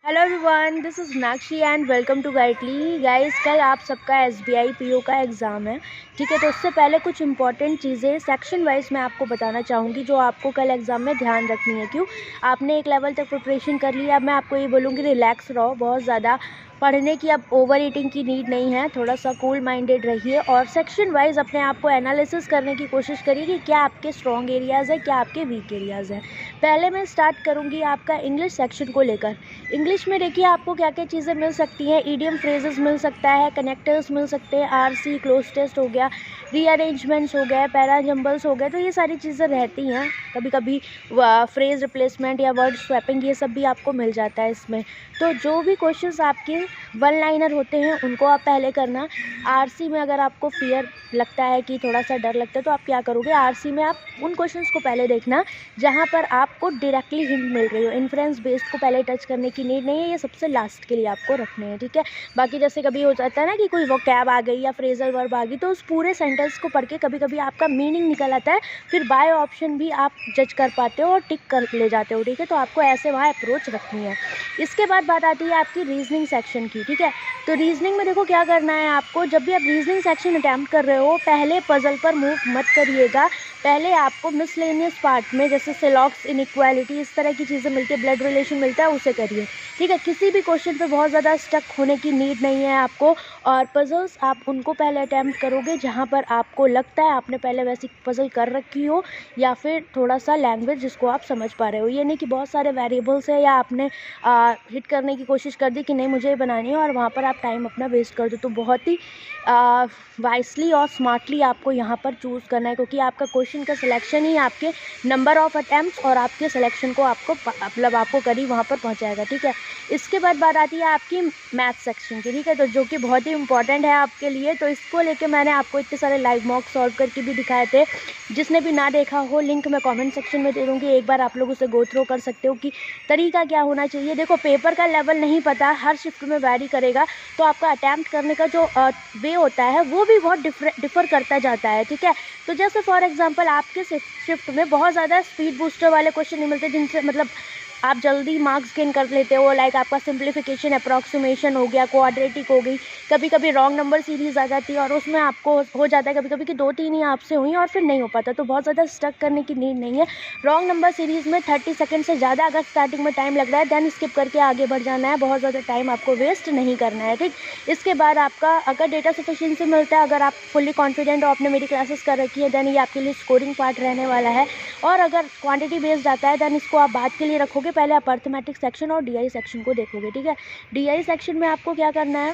Hello everyone, this is Meenakshi and welcome to Guidely. Guys, कल आप सबका एसबीआई पीओ का एग्ज़ाम है, ठीक है। तो उससे पहले कुछ इंपॉर्टेंट चीज़ें सेक्शन वाइज मैं आपको बताना चाहूँगी जो आपको कल एग्ज़ाम में ध्यान रखनी है। क्यों? आपने एक लेवल तक प्रिपरेशन कर ली है। अब मैं आपको ये बोलूँगी, रिलैक्स रहो, बहुत ज़्यादा पढ़ने की अब ओवर ईटिंग की नीड नहीं है। थोड़ा सा कूल माइंडेड रहिए और सेक्शन वाइज अपने आप को एनालिसिस करने की कोशिश करिए कि क्या आपके स्ट्रॉन्ग एरियाज़ है, क्या आपके वीक एरियाज़ हैं। पहले मैं स्टार्ट करूँगी आपका इंग्लिश सेक्शन को लेकर। इंग्लिश में देखिए आपको क्या क्या चीज़ें मिल सकती हैं। ईडियम फ्रेजेस मिल सकता है, कनेक्टर्स मिल सकते हैं, आरसी, क्लोज टेस्ट हो गया, रीअरेंजमेंट्स हो गए, पैराजम्बल्स हो गए। तो ये सारी चीज़ें रहती हैं। कभी कभी फ्रेज रिप्लेसमेंट या वर्ड स्वैपिंग, ये सब भी आपको मिल जाता है इसमें। तो जो भी क्वेश्चंस आपके वन लाइनर होते हैं उनको आप पहले करना। आरसी में अगर आपको फियर लगता है कि थोड़ा सा डर लगता है तो आप क्या करोगे, आरसी में आप उन क्वेश्चंस को पहले देखना जहाँ पर आपको डायरेक्टली हिंट मिल रही हो। इन्फ्रेंस बेस्ड को पहले टच करने की नीड नहीं है, ये सबसे लास्ट के लिए आपको रखने हैं, ठीक है। बाकी जैसे कभी हो जाता है ना कि कोई वोकैब आ गई या फ्रेजल वर्ब आ गई, तो उस पूरे सेंटेंस को पढ़ के कभी कभी आपका मीनिंग निकल आता है, फिर बाय ऑप्शन भी आप जज कर पाते हो और टिक कर ले जाते हो, ठीक है। तो आपको ऐसे वहाँ अप्रोच रखनी है। इसके बाद बात आती है आपकी रीजनिंग सेक्शन की, ठीक है। तो रीजनिंग में देखो क्या करना है आपको। जब भी आप रीजनिंग सेक्शन अटैम्प्ट कर रहे हो, पहले पजल पर मूव मत करिएगा। पहले आपको मिसलेनियस पार्ट में, जैसे सिलॉक्स, इनइक्वालिटी, इस तरह की चीज़ें मिलती है, ब्लड रिलेशन मिलता है, उसे करिए, ठीक है। किसी भी क्वेश्चन पे बहुत ज़्यादा स्टक होने की नीड नहीं है आपको। और पजल्स आप उनको पहले अटैम्प्ट करोगे जहाँ पर आपको लगता है आपने पहले वैसी पजल कर रखी हो, या फिर थोड़ा सा लैंग्वेज जिसको आप समझ पा रहे हो। ये नहीं कि बहुत सारे वेरिएबल्स है या आपने हिट करने की कोशिश कर दी कि नहीं मुझे ये बनानी है और वहाँ पर आप टाइम अपना वेस्ट कर दो। तो बहुत ही वाइसली और स्मार्टली आपको यहाँ पर चूज़ करना है, क्योंकि आपका क्वेश्चन का सिलेक्शन ही आपके नंबर ऑफ अटैम्प्ट्स और आपके सिलेक्शन को आपको मतलब आपको करीब वहाँ पर पहुँचाएगा, ठीक है। इसके बाद बात आती है आपकी मैथ सेक्शन की, ठीक है। तो जो कि बहुत ही इंपॉर्टेंट है आपके लिए। तो इसको लेके मैंने आपको इतने सारे लाइव मॉक सॉल्व करके भी दिखाए थे। जिसने भी ना देखा हो, लिंक मैं कमेंट सेक्शन में दे दूँगी, एक बार आप लोग उसे गो थ्रू कर सकते हो कि तरीका क्या होना चाहिए। देखो, पेपर का लेवल नहीं पता, हर शिफ्ट में वैरी करेगा, तो आपका अटैम्प्ट करने का जो वे होता है वो भी बहुत डिफ़र करता जाता है, ठीक है। तो जैसे फॉर एग्जांपल आपके शिफ्ट में बहुत ज़्यादा स्पीड बूस्टर वाले क्वेश्चन नहीं मिलते जिनसे मतलब आप जल्दी मार्क्स गेन कर लेते हो। लाइक आपका सिंप्लीफिकेशन, अप्रॉक्सीमेशन हो गया, क्वाड्रेटिक हो गई, कभी कभी रॉन्ग नंबर सीरीज़ आ जाती है और उसमें आपको हो जाता है कभी कभी कि 2-3 ही आपसे हुई और फिर नहीं हो पाता। तो बहुत ज़्यादा स्टक करने की नीड नहीं है। रॉन्ग नंबर सीरीज़ में 30 सेकंड से ज़्यादा अगर स्टार्टिंग में टाइम लग रहा है, देन स्किप करके आगे बढ़ जाना है। बहुत ज़्यादा टाइम आपको वेस्ट नहीं करना है, ठीक। इसके बाद आपका अगर डेटा सफिशिएंसी मिलता है, अगर आप फुल्ली कॉन्फिडेंट हो, आपने मेरी क्लासेस कर रखी है, देन ये आपके लिए स्कोरिंग पार्ट रहने वाला है। और अगर क्वांटिटी बेस्ड आता है, देन इसको आप बाद के लिए रखोगे। पहले आप अर्थमेटिक सेक्शन और डीआई सेक्शन को देखोगे, ठीक है। डीआई सेक्शन में आपको क्या करना है,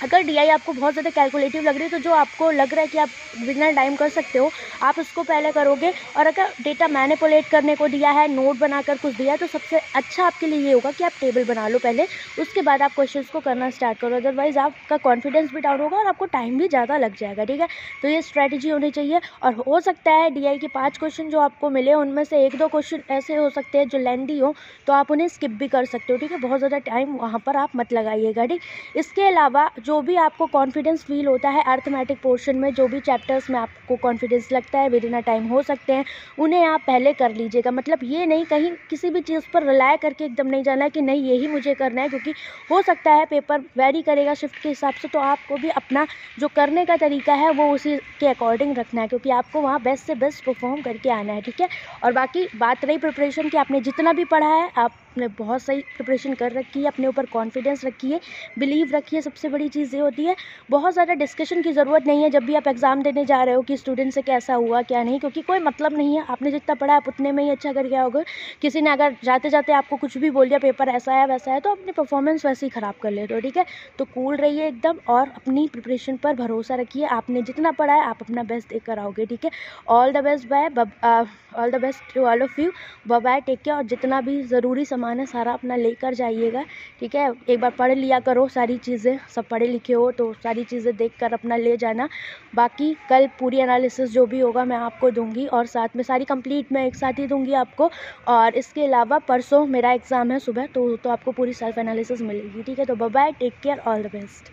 अगर डीआई आपको बहुत ज़्यादा कैलकुलेटिव लग रही है, तो जो आपको लग रहा है कि आप विदिन टाइम कर सकते हो, आप उसको पहले करोगे। और अगर डेटा मैनिपुलेट करने को दिया है, नोट बनाकर कुछ दिया है, तो सबसे अच्छा आपके लिए ये होगा कि आप टेबल बना लो पहले, उसके बाद आप क्वेश्चंस को करना स्टार्ट करो। अदरवाइज आपका कॉन्फिडेंस भी डाउन होगा और आपको टाइम भी ज़्यादा लग जाएगा, ठीक है। तो ये स्ट्रैटेजी होनी चाहिए। और हो सकता है डीआई के 5 क्वेश्चन जो आपको मिले, उनमें से 1-2 क्वेश्चन ऐसे हो सकते हैं जो लेंदी हो, तो आप उन्हें स्किप भी कर सकते हो, ठीक है। बहुत ज़्यादा टाइम वहाँ पर आप मत लगाइएगा, ठीक। इसके अलावा जो भी आपको कॉन्फिडेंस फील होता है अर्थमेटिक पोर्शन में, जो भी चैप्टर्स में आपको कॉन्फिडेंस लगता है विद इन अ टाइम हो सकते हैं, उन्हें आप पहले कर लीजिएगा। मतलब ये नहीं कहीं किसी भी चीज़ पर रिलाय करके एकदम नहीं जाना है कि नहीं यही मुझे करना है, क्योंकि हो सकता है पेपर वेरी करेगा शिफ्ट के हिसाब से। तो आपको भी अपना जो करने का तरीका है वो उसी के अकॉर्डिंग रखना है, क्योंकि आपको वहाँ बेस्ट से बेस्ट परफॉर्म करके आना है, ठीक है। और बाकी बात रही प्रिपरेशन की, आपने जितना भी पढ़ा है आपने बहुत सही प्रिपरेशन कर रखी है, अपने ऊपर कॉन्फिडेंस रखिए, बिलीव रखिए। सबसे बड़ी चीज़ ये होती है, बहुत ज़्यादा डिस्कशन की ज़रूरत नहीं है जब भी आप एग्ज़ाम देने जा रहे हो कि स्टूडेंट से कैसा हुआ क्या नहीं, क्योंकि कोई मतलब नहीं है। आपने जितना पढ़ा आप उतने में ही अच्छा करके आओगे। किसी ने अगर जाते जाते आपको कुछ भी बोल दिया, पेपर ऐसा है वैसा है, तो अपनी परफॉर्मेंस वैसे ही ख़राब कर लेते हो, ठीक है। तो कूल रहिए एकदम और अपनी प्रिपरेशन पर भरोसा रखिए। आपने जितना पढ़ा है आप अपना बेस्ट देकर आओगे, ठीक है। All the best, bye. All the best to all of you. Bye bye, take care. और जितना भी ज़रूरी सामान है सारा अपना लेकर जाइएगा, ठीक है। एक बार पढ़ लिया करो सारी चीज़ें, सब पढ़े लिखे हो तो सारी चीज़ें देखकर अपना ले जाना। बाकी कल पूरी एनालिसिस जो भी होगा मैं आपको दूंगी, और साथ में सारी कंप्लीट मैं एक साथ ही दूंगी आपको। और इसके अलावा परसों मेरा एग्ज़ाम है सुबह, तो आपको पूरी सेल्फ एनालिसिस मिलेगी, ठीक है। तो bye bye, take care, all the best.